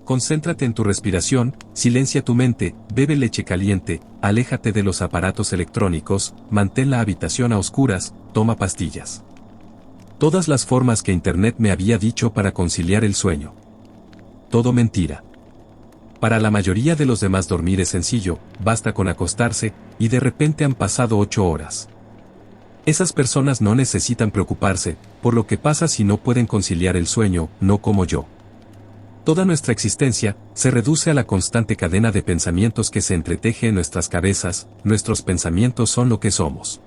Concéntrate en tu respiración, silencia tu mente, bebe leche caliente, aléjate de los aparatos electrónicos, mantén la habitación a oscuras, toma pastillas. Todas las formas que Internet me había dicho para conciliar el sueño. Todo mentira. Para la mayoría de los demás dormir es sencillo, basta con acostarse, y de repente han pasado 8 horas. Esas personas no necesitan preocuparse por lo que pasa si no pueden conciliar el sueño, no como yo. Toda nuestra existencia se reduce a la constante cadena de pensamientos que se entreteje en nuestras cabezas, nuestros pensamientos son lo que somos.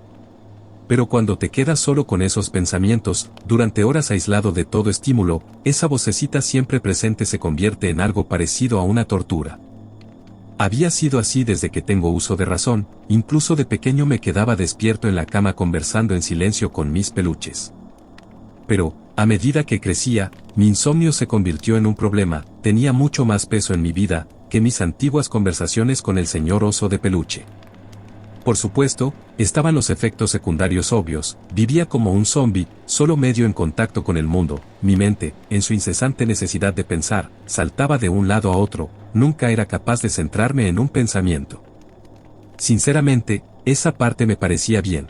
Pero cuando te quedas solo con esos pensamientos, durante horas aislado de todo estímulo, esa vocecita siempre presente se convierte en algo parecido a una tortura. Había sido así desde que tengo uso de razón, incluso de pequeño me quedaba despierto en la cama conversando en silencio con mis peluches. Pero, a medida que crecía, mi insomnio se convirtió en un problema, tenía mucho más peso en mi vida, que mis antiguas conversaciones con el señor oso de peluche. Por supuesto, estaban los efectos secundarios obvios, vivía como un zombi, solo medio en contacto con el mundo, mi mente, en su incesante necesidad de pensar, saltaba de un lado a otro, nunca era capaz de centrarme en un pensamiento. Sinceramente, esa parte me parecía bien.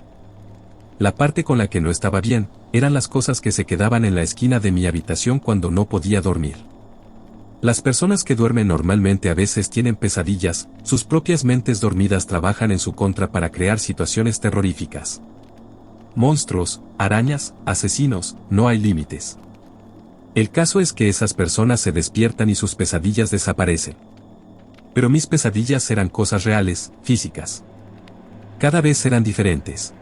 La parte con la que no estaba bien, eran las cosas que se quedaban en la esquina de mi habitación cuando no podía dormir. Las personas que duermen normalmente a veces tienen pesadillas, sus propias mentes dormidas trabajan en su contra para crear situaciones terroríficas. Monstruos, arañas, asesinos, no hay límites. El caso es que esas personas se despiertan y sus pesadillas desaparecen. Pero mis pesadillas eran cosas reales, físicas. Cada vez eran diferentes.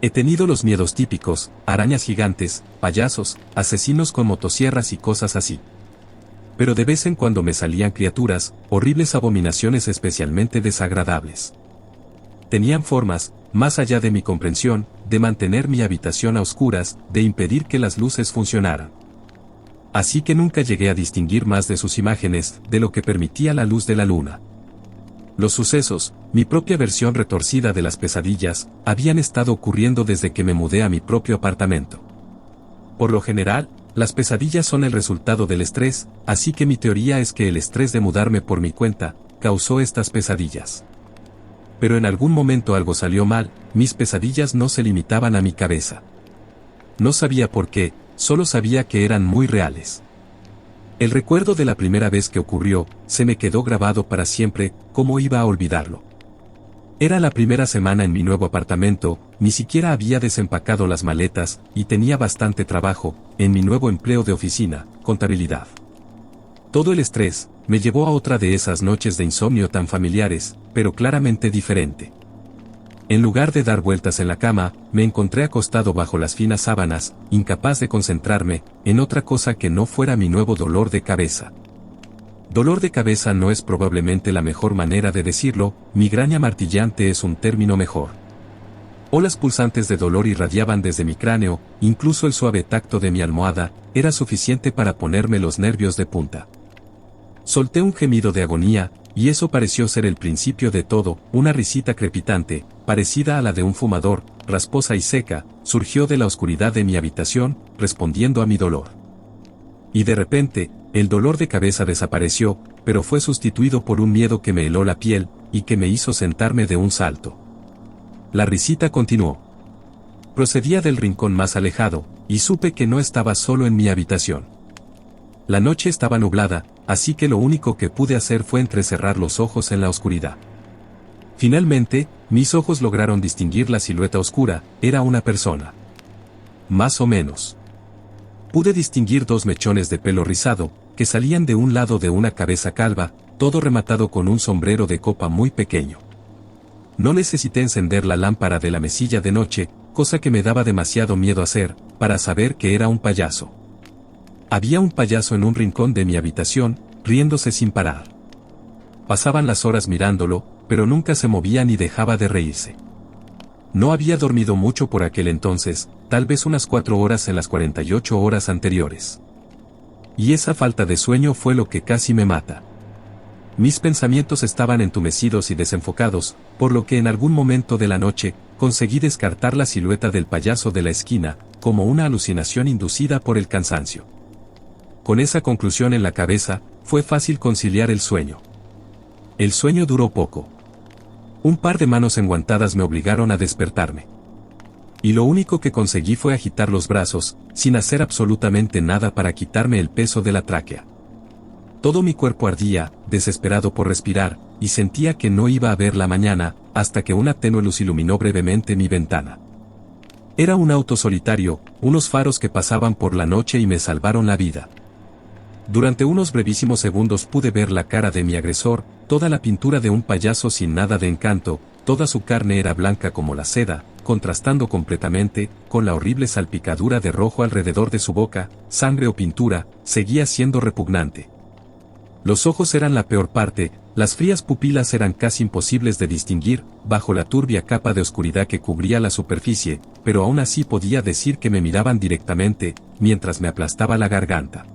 He tenido los miedos típicos, arañas gigantes, payasos, asesinos con motosierras y cosas así. Pero de vez en cuando me salían criaturas, horribles abominaciones especialmente desagradables. Tenían formas, más allá de mi comprensión, de mantener mi habitación a oscuras, de impedir que las luces funcionaran. Así que nunca llegué a distinguir más de sus imágenes, de lo que permitía la luz de la luna. Los sucesos, mi propia versión retorcida de las pesadillas, habían estado ocurriendo desde que me mudé a mi propio apartamento. Por lo general, las pesadillas son el resultado del estrés, así que mi teoría es que el estrés de mudarme por mi cuenta, causó estas pesadillas. Pero en algún momento algo salió mal, mis pesadillas no se limitaban a mi cabeza. No sabía por qué, solo sabía que eran muy reales. El recuerdo de la primera vez que ocurrió, se me quedó grabado para siempre, ¿cómo iba a olvidarlo? Era la primera semana en mi nuevo apartamento, ni siquiera había desempacado las maletas, y tenía bastante trabajo, en mi nuevo empleo de oficina, contabilidad. Todo el estrés, me llevó a otra de esas noches de insomnio tan familiares, pero claramente diferente. En lugar de dar vueltas en la cama, me encontré acostado bajo las finas sábanas, incapaz de concentrarme, en otra cosa que no fuera mi nuevo dolor de cabeza. Dolor de cabeza no es probablemente la mejor manera de decirlo, migraña martillante es un término mejor. Olas pulsantes de dolor irradiaban desde mi cráneo, incluso el suave tacto de mi almohada, era suficiente para ponerme los nervios de punta. Solté un gemido de agonía, y eso pareció ser el principio de todo, una risita crepitante, parecida a la de un fumador, rasposa y seca, surgió de la oscuridad de mi habitación, respondiendo a mi dolor. Y de repente, el dolor de cabeza desapareció, pero fue sustituido por un miedo que me heló la piel, y que me hizo sentarme de un salto. La risita continuó. Procedía del rincón más alejado, y supe que no estaba solo en mi habitación. La noche estaba nublada, así que lo único que pude hacer fue entrecerrar los ojos en la oscuridad. Finalmente, mis ojos lograron distinguir la silueta oscura, era una persona. Más o menos. Pude distinguir 2 mechones de pelo rizado, que salían de un lado de una cabeza calva, todo rematado con un sombrero de copa muy pequeño. No necesité encender la lámpara de la mesilla de noche, cosa que me daba demasiado miedo hacer, para saber que era un payaso. Había un payaso en un rincón de mi habitación, riéndose sin parar. Pasaban las horas mirándolo, pero nunca se movía ni dejaba de reírse. No había dormido mucho por aquel entonces, tal vez unas 4 horas en las 48 horas anteriores. Y esa falta de sueño fue lo que casi me mata. Mis pensamientos estaban entumecidos y desenfocados, por lo que en algún momento de la noche, conseguí descartar la silueta del payaso de la esquina, como una alucinación inducida por el cansancio. Con esa conclusión en la cabeza, fue fácil conciliar el sueño. El sueño duró poco. Un par de manos enguantadas me obligaron a despertarme. Y lo único que conseguí fue agitar los brazos, sin hacer absolutamente nada para quitarme el peso de la tráquea. Todo mi cuerpo ardía, desesperado por respirar, y sentía que no iba a ver la mañana, hasta que una tenue luz iluminó brevemente mi ventana. Era un auto solitario, unos faros que pasaban por la noche y me salvaron la vida. Durante unos brevísimos segundos pude ver la cara de mi agresor, toda la pintura de un payaso sin nada de encanto, toda su carne era blanca como la seda, contrastando completamente con la horrible salpicadura de rojo alrededor de su boca, sangre o pintura, seguía siendo repugnante. Los ojos eran la peor parte, las frías pupilas eran casi imposibles de distinguir, bajo la turbia capa de oscuridad que cubría la superficie, pero aún así podía decir que me miraban directamente, mientras me aplastaba la garganta.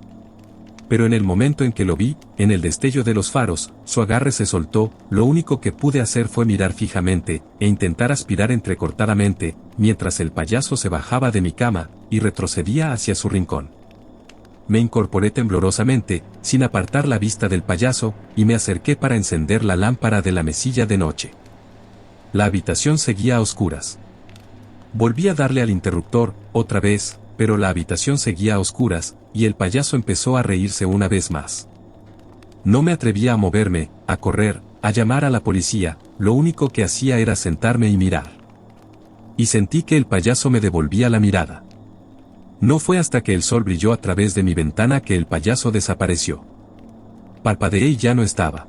Pero en el momento en que lo vi, en el destello de los faros, su agarre se soltó, lo único que pude hacer fue mirar fijamente, e intentar aspirar entrecortadamente, mientras el payaso se bajaba de mi cama, y retrocedía hacia su rincón. Me incorporé temblorosamente, sin apartar la vista del payaso, y me acerqué para encender la lámpara de la mesilla de noche. La habitación seguía a oscuras. Volví a darle al interruptor, otra vez, pero la habitación seguía a oscuras, y el payaso empezó a reírse una vez más. No me atrevía a moverme, a correr, a llamar a la policía, lo único que hacía era sentarme y mirar. Y sentí que el payaso me devolvía la mirada. No fue hasta que el sol brilló a través de mi ventana que el payaso desapareció. Parpadeé y ya no estaba.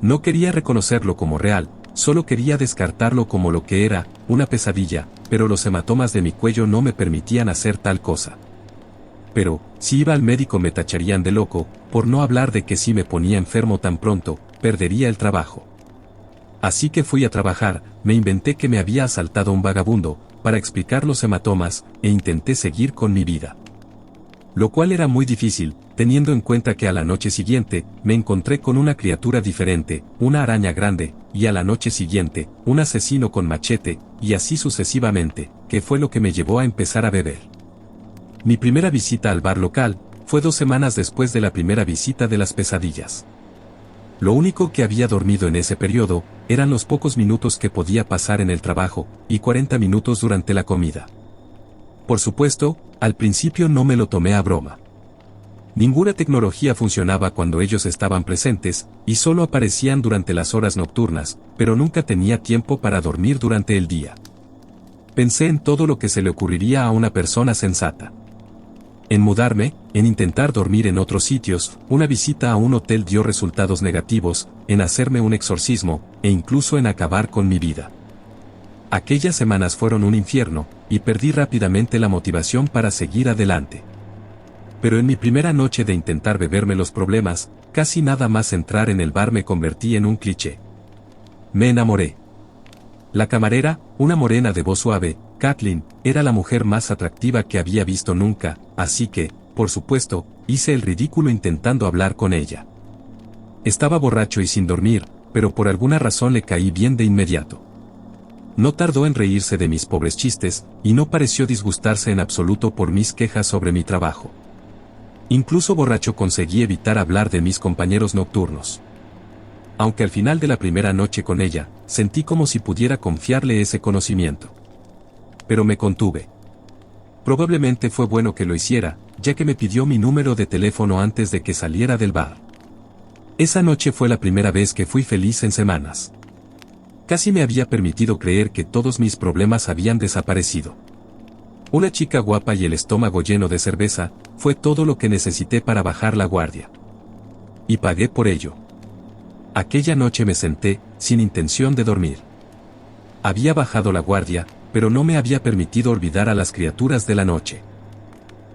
No quería reconocerlo como real, solo quería descartarlo como lo que era, una pesadilla, pero los hematomas de mi cuello no me permitían hacer tal cosa. Pero, si iba al médico me tacharían de loco, por no hablar de que si me ponía enfermo tan pronto, perdería el trabajo. Así que fui a trabajar, me inventé que me había asaltado un vagabundo, para explicar los hematomas, e intenté seguir con mi vida. Lo cual era muy difícil, teniendo en cuenta que a la noche siguiente, me encontré con una criatura diferente, una araña grande, y a la noche siguiente, un asesino con machete, y así sucesivamente, que fue lo que me llevó a empezar a beber. Mi primera visita al bar local, fue 2 semanas después de la primera visita de las pesadillas. Lo único que había dormido en ese periodo, eran los pocos minutos que podía pasar en el trabajo, y 40 minutos durante la comida. Por supuesto, al principio no me lo tomé a broma. Ninguna tecnología funcionaba cuando ellos estaban presentes, y solo aparecían durante las horas nocturnas, pero nunca tenía tiempo para dormir durante el día. Pensé en todo lo que se le ocurriría a una persona sensata. En mudarme, en intentar dormir en otros sitios, una visita a un hotel dio resultados negativos, en hacerme un exorcismo, e incluso en acabar con mi vida. Aquellas semanas fueron un infierno, y perdí rápidamente la motivación para seguir adelante. Pero en mi primera noche de intentar beberme los problemas, casi nada más entrar en el bar me convertí en un cliché. Me enamoré. La camarera, una morena de voz suave, Kathleen, era la mujer más atractiva que había visto nunca, así que, por supuesto, hice el ridículo intentando hablar con ella. Estaba borracho y sin dormir, pero por alguna razón le caí bien de inmediato. No tardó en reírse de mis pobres chistes, y no pareció disgustarse en absoluto por mis quejas sobre mi trabajo. Incluso borracho conseguí evitar hablar de mis compañeros nocturnos. Aunque al final de la primera noche con ella, sentí como si pudiera confiarle ese conocimiento. Pero me contuve. Probablemente fue bueno que lo hiciera, ya que me pidió mi número de teléfono antes de que saliera del bar. Esa noche fue la primera vez que fui feliz en semanas. Casi me había permitido creer que todos mis problemas habían desaparecido. Una chica guapa y el estómago lleno de cerveza, fue todo lo que necesité para bajar la guardia. Y pagué por ello. Aquella noche me senté, sin intención de dormir. Había bajado la guardia, pero no me había permitido olvidar a las criaturas de la noche.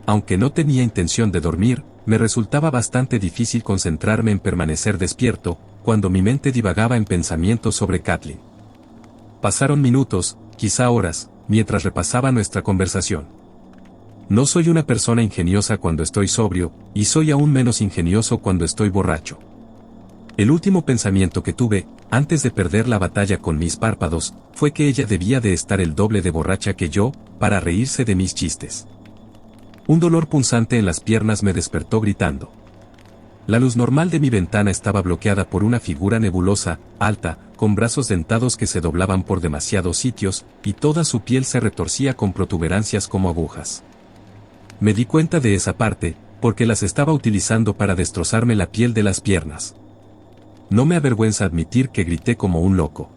Aunque no tenía intención de dormir, me resultaba bastante difícil concentrarme en permanecer despierto, cuando mi mente divagaba en pensamientos sobre Kathleen. Pasaron minutos, quizá horas, mientras repasaba nuestra conversación. No soy una persona ingeniosa cuando estoy sobrio, y soy aún menos ingenioso cuando estoy borracho. El último pensamiento que tuve, antes de perder la batalla con mis párpados, fue que ella debía de estar el doble de borracha que yo, para reírse de mis chistes. Un dolor punzante en las piernas me despertó gritando. La luz normal de mi ventana estaba bloqueada por una figura nebulosa, alta, con brazos dentados que se doblaban por demasiados sitios, y toda su piel se retorcía con protuberancias como agujas. Me di cuenta de esa parte, porque las estaba utilizando para destrozarme la piel de las piernas. No me avergüenza admitir que grité como un loco.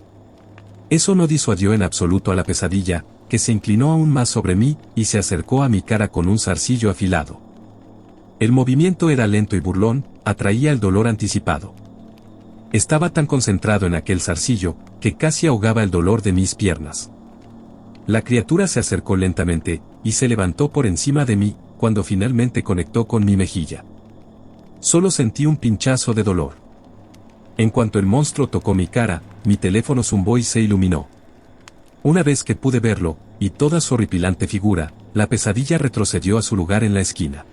Eso no disuadió en absoluto a la pesadilla, que se inclinó aún más sobre mí, y se acercó a mi cara con un zarcillo afilado. El movimiento era lento y burlón, atraía el dolor anticipado. Estaba tan concentrado en aquel zarcillo, que casi ahogaba el dolor de mis piernas. La criatura se acercó lentamente, y se levantó por encima de mí, cuando finalmente conectó con mi mejilla. Solo sentí un pinchazo de dolor. En cuanto el monstruo tocó mi cara, mi teléfono zumbó y se iluminó. Una vez que pude verlo, y toda su horripilante figura, la pesadilla retrocedió a su lugar en la esquina.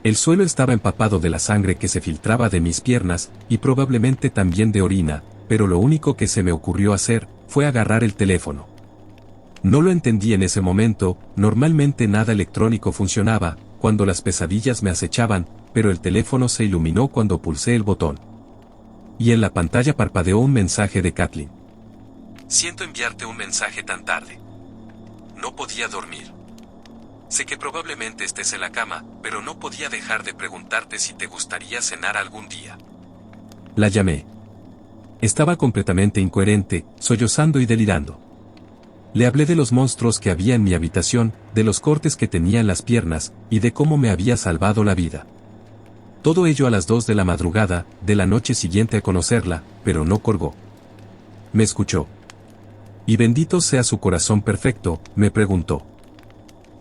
El suelo estaba empapado de la sangre que se filtraba de mis piernas, y probablemente también de orina, pero lo único que se me ocurrió hacer, fue agarrar el teléfono. No lo entendí en ese momento, normalmente nada electrónico funcionaba, cuando las pesadillas me acechaban, pero el teléfono se iluminó cuando pulsé el botón. Y en la pantalla parpadeó un mensaje de Kathleen. Siento enviarte un mensaje tan tarde. No podía dormir. Sé que probablemente estés en la cama, pero no podía dejar de preguntarte si te gustaría cenar algún día. La llamé. Estaba completamente incoherente, sollozando y delirando. Le hablé de los monstruos que había en mi habitación, de los cortes que tenía en las piernas, y de cómo me había salvado la vida. Todo ello a las 2 de la madrugada, de la noche siguiente a conocerla, pero no colgó. Me escuchó. Y bendito sea su corazón perfecto, me preguntó.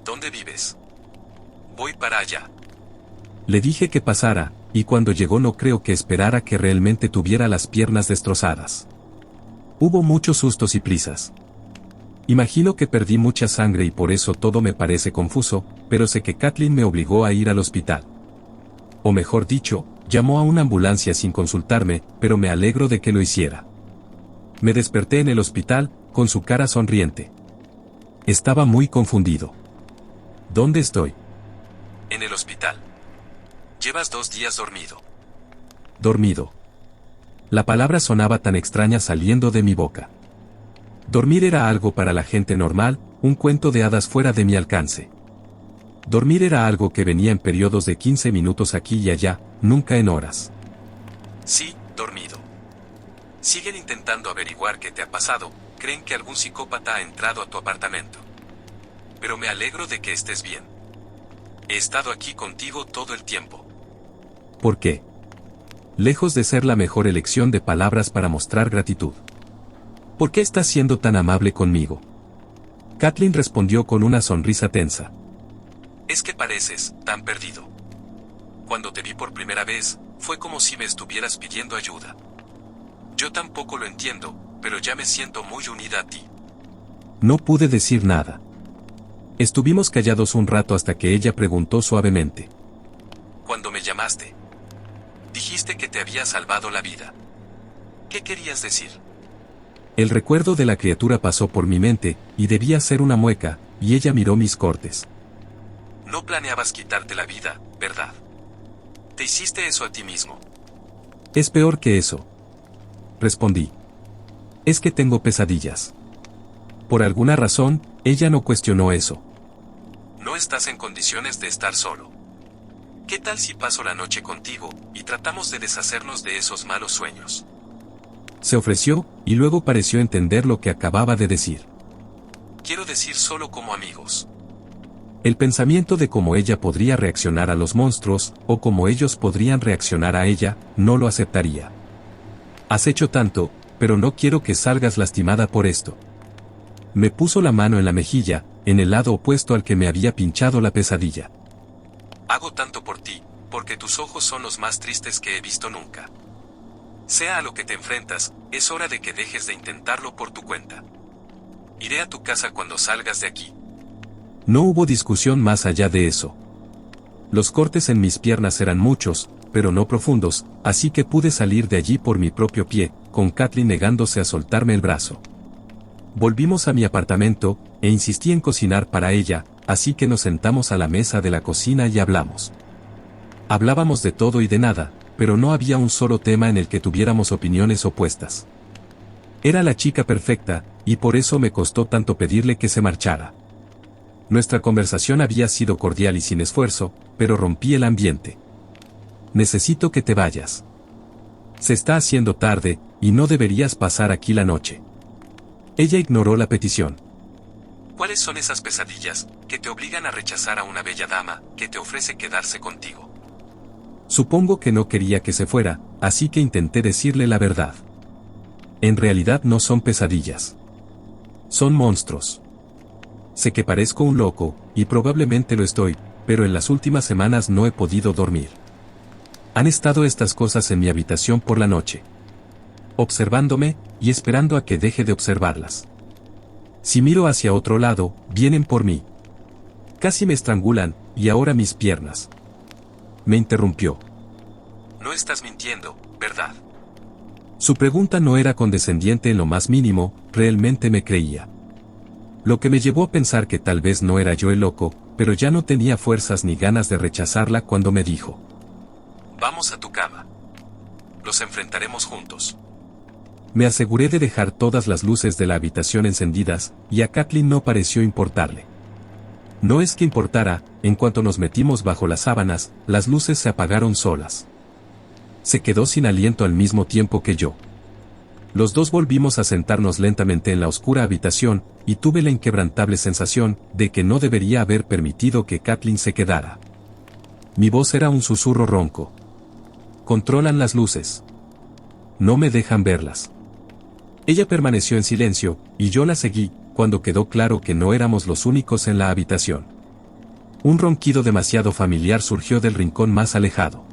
¿Dónde vives? Voy para allá. Le dije que pasara, y cuando llegó no creo que esperara que realmente tuviera las piernas destrozadas. Hubo muchos sustos y prisas. Imagino que perdí mucha sangre y por eso todo me parece confuso, pero sé que Kathleen me obligó a ir al hospital. O mejor dicho, llamó a una ambulancia sin consultarme, pero me alegro de que lo hiciera. Me desperté en el hospital, con su cara sonriente. Estaba muy confundido. ¿Dónde estoy? En el hospital. Llevas 2 días dormido. Dormido. La palabra sonaba tan extraña saliendo de mi boca. Dormir era algo para la gente normal, un cuento de hadas fuera de mi alcance. Dormir era algo que venía en periodos de 15 minutos aquí y allá, nunca en horas. Sí, dormido. Siguen intentando averiguar qué te ha pasado, creen que algún psicópata ha entrado a tu apartamento. Pero me alegro de que estés bien. He estado aquí contigo todo el tiempo. ¿Por qué? Lejos de ser la mejor elección de palabras para mostrar gratitud. ¿Por qué estás siendo tan amable conmigo? Kathleen respondió con una sonrisa tensa. Es que pareces tan perdido. Cuando te vi por primera vez, fue como si me estuvieras pidiendo ayuda. Yo tampoco lo entiendo, pero ya me siento muy unida a ti. No pude decir nada. Estuvimos callados un rato hasta que ella preguntó suavemente. Cuando me llamaste, dijiste que te había salvado la vida. ¿Qué querías decir? El recuerdo de la criatura pasó por mi mente, y debía ser una mueca, y ella miró mis cortes. No planeabas quitarte la vida, ¿verdad? Te hiciste eso a ti mismo. Es peor que eso. Respondí. Es que tengo pesadillas. Por alguna razón, ella no cuestionó eso. No estás en condiciones de estar solo. ¿Qué tal si paso la noche contigo, y tratamos de deshacernos de esos malos sueños? Se ofreció, y luego pareció entender lo que acababa de decir. Quiero decir solo como amigos. El pensamiento de cómo ella podría reaccionar a los monstruos, o cómo ellos podrían reaccionar a ella, no lo aceptaría. Has hecho tanto, pero no quiero que salgas lastimada por esto. Me puso la mano en la mejilla, en el lado opuesto al que me había pinchado la pesadilla. Hago tanto por ti, porque tus ojos son los más tristes que he visto nunca. Sea a lo que te enfrentas, es hora de que dejes de intentarlo por tu cuenta. Iré a tu casa cuando salgas de aquí. No hubo discusión más allá de eso. Los cortes en mis piernas eran muchos, pero no profundos, así que pude salir de allí por mi propio pie, con Kathleen negándose a soltarme el brazo. Volvimos a mi apartamento, e insistí en cocinar para ella, así que nos sentamos a la mesa de la cocina y hablamos. Hablábamos de todo y de nada, pero no había un solo tema en el que tuviéramos opiniones opuestas. Era la chica perfecta, y por eso me costó tanto pedirle que se marchara. Nuestra conversación había sido cordial y sin esfuerzo, pero rompí el ambiente. Necesito que te vayas. Se está haciendo tarde, y no deberías pasar aquí la noche. Ella ignoró la petición. ¿Cuáles son esas pesadillas que te obligan a rechazar a una bella dama que te ofrece quedarse contigo? Supongo que no quería que se fuera, así que intenté decirle la verdad. En realidad no son pesadillas. Son monstruos. Sé que parezco un loco, y probablemente lo estoy, pero en las últimas semanas no he podido dormir. Han estado estas cosas en mi habitación por la noche, observándome, y esperando a que deje de observarlas. Si miro hacia otro lado, vienen por mí. Casi me estrangulan, y ahora mis piernas. Me interrumpió. No estás mintiendo, ¿verdad? Su pregunta no era condescendiente en lo más mínimo, realmente me creía. Lo que me llevó a pensar que tal vez no era yo el loco, pero ya no tenía fuerzas ni ganas de rechazarla cuando me dijo: vamos a tu cama. Los enfrentaremos juntos. Me aseguré de dejar todas las luces de la habitación encendidas, y a Kathleen no pareció importarle. No es que importara, en cuanto nos metimos bajo las sábanas, las luces se apagaron solas. Se quedó sin aliento al mismo tiempo que yo. Los dos volvimos a sentarnos lentamente en la oscura habitación, y tuve la inquebrantable sensación de que no debería haber permitido que Kathleen se quedara. Mi voz era un susurro ronco. Controlan las luces. No me dejan verlas. Ella permaneció en silencio, y yo la seguí, cuando quedó claro que no éramos los únicos en la habitación. Un ronquido demasiado familiar surgió del rincón más alejado.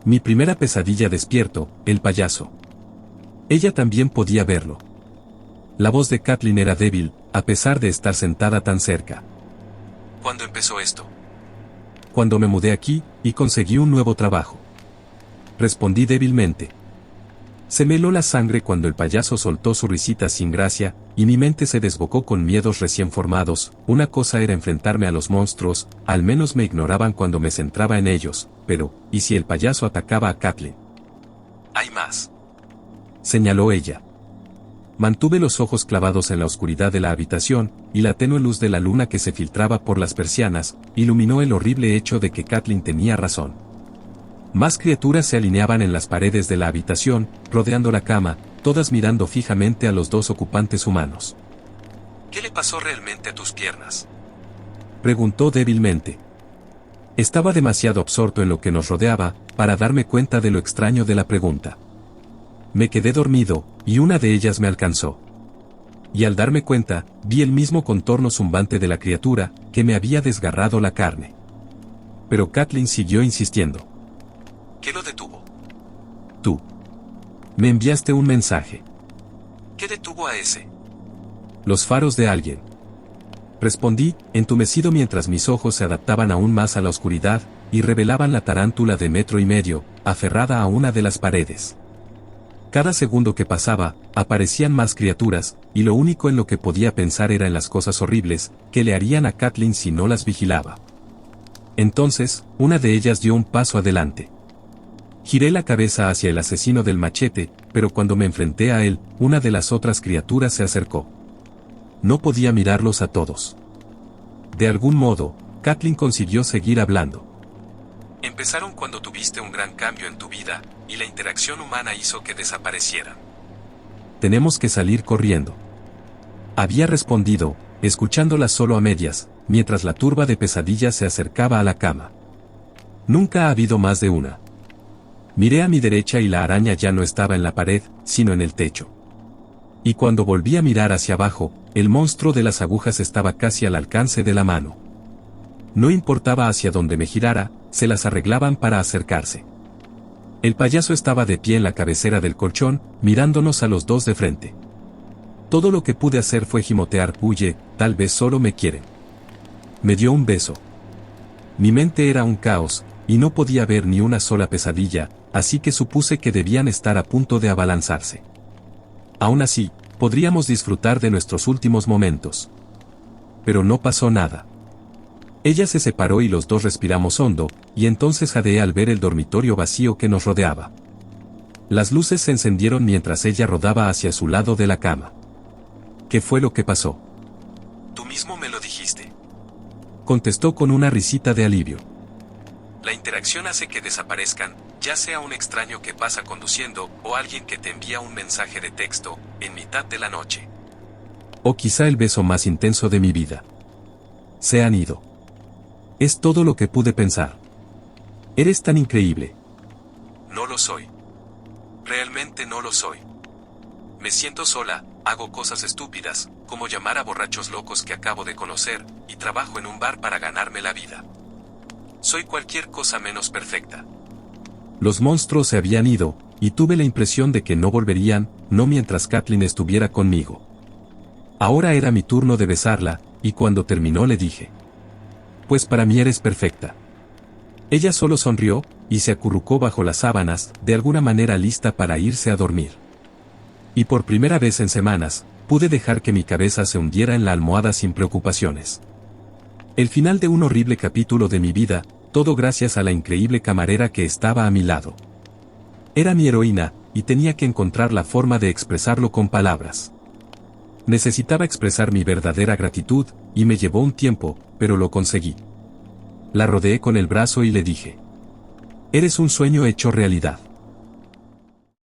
Mi primera pesadilla despierto, el payaso. Ella también podía verlo. La voz de Kathleen era débil, a pesar de estar sentada tan cerca. ¿Cuándo empezó esto? Cuando me mudé aquí, y conseguí un nuevo trabajo. Respondí débilmente. Se me heló la sangre cuando el payaso soltó su risita sin gracia, y mi mente se desbocó con miedos recién formados. Una cosa era enfrentarme a los monstruos, al menos me ignoraban cuando me centraba en ellos, pero, ¿y si el payaso atacaba a Kathleen? Hay más, señaló ella. Mantuve los ojos clavados en la oscuridad de la habitación, y la tenue luz de la luna que se filtraba por las persianas, iluminó el horrible hecho de que Kathleen tenía razón. Más criaturas se alineaban en las paredes de la habitación, rodeando la cama, todas mirando fijamente a los dos ocupantes humanos. ¿Qué le pasó realmente a tus piernas?, preguntó débilmente. Estaba demasiado absorto en lo que nos rodeaba, para darme cuenta de lo extraño de la pregunta. Me quedé dormido, y una de ellas me alcanzó. Y al darme cuenta, vi el mismo contorno zumbante de la criatura, que me había desgarrado la carne. Pero Kathleen siguió insistiendo. ¿Qué lo detuvo? Tú. Me enviaste un mensaje. ¿Qué detuvo a ese? Los faros de alguien. Respondí, entumecido mientras mis ojos se adaptaban aún más a la oscuridad, y revelaban la tarántula de 1,5 metros, aferrada a una de las paredes. Cada segundo que pasaba, aparecían más criaturas, y lo único en lo que podía pensar era en las cosas horribles, que le harían a Kathleen si no las vigilaba. Entonces, una de ellas dio un paso adelante. Giré la cabeza hacia el asesino del machete, pero cuando me enfrenté a él, una de las otras criaturas se acercó. No podía mirarlos a todos. De algún modo, Kathleen consiguió seguir hablando. Empezaron cuando tuviste un gran cambio en tu vida, y la interacción humana hizo que desaparecieran. Tenemos que salir corriendo. Había respondido, escuchándola solo a medias, mientras la turba de pesadillas se acercaba a la cama. Nunca ha habido más de una. Miré a mi derecha y la araña ya no estaba en la pared, sino en el techo. Y cuando volví a mirar hacia abajo, el monstruo de las agujas estaba casi al alcance de la mano. No importaba hacia dónde me girara, se las arreglaban para acercarse. El payaso estaba de pie en la cabecera del colchón, mirándonos a los dos de frente. Todo lo que pude hacer fue gimotear, huye, tal vez solo me quieren. Me dio un beso. Mi mente era un caos, y no podía ver ni una sola pesadilla, así que supuse que debían estar a punto de abalanzarse. Aún así, podríamos disfrutar de nuestros últimos momentos. Pero no pasó nada. Ella se separó y los dos respiramos hondo, y entonces jadeé al ver el dormitorio vacío que nos rodeaba. Las luces se encendieron mientras ella rodaba hacia su lado de la cama. ¿Qué fue lo que pasó? Tú mismo me lo dijiste. Contestó con una risita de alivio. La interacción hace que desaparezcan, ya sea un extraño que pasa conduciendo, o alguien que te envía un mensaje de texto, en mitad de la noche. O quizá el beso más intenso de mi vida. Se han ido. Es todo lo que pude pensar. Eres tan increíble. No lo soy. Realmente no lo soy. Me siento sola, hago cosas estúpidas, como llamar a borrachos locos que acabo de conocer, y trabajo en un bar para ganarme la vida. Soy cualquier cosa menos perfecta. Los monstruos se habían ido, y tuve la impresión de que no volverían, no mientras Kathleen estuviera conmigo. Ahora era mi turno de besarla, y cuando terminó le dije: pues para mí eres perfecta. Ella solo sonrió, y se acurrucó bajo las sábanas, de alguna manera lista para irse a dormir. Y por primera vez en semanas, pude dejar que mi cabeza se hundiera en la almohada sin preocupaciones. El final de un horrible capítulo de mi vida, todo gracias a la increíble camarera que estaba a mi lado. Era mi heroína, y tenía que encontrar la forma de expresarlo con palabras. Necesitaba expresar mi verdadera gratitud, y me llevó un tiempo, pero lo conseguí. La rodeé con el brazo y le dije: eres un sueño hecho realidad.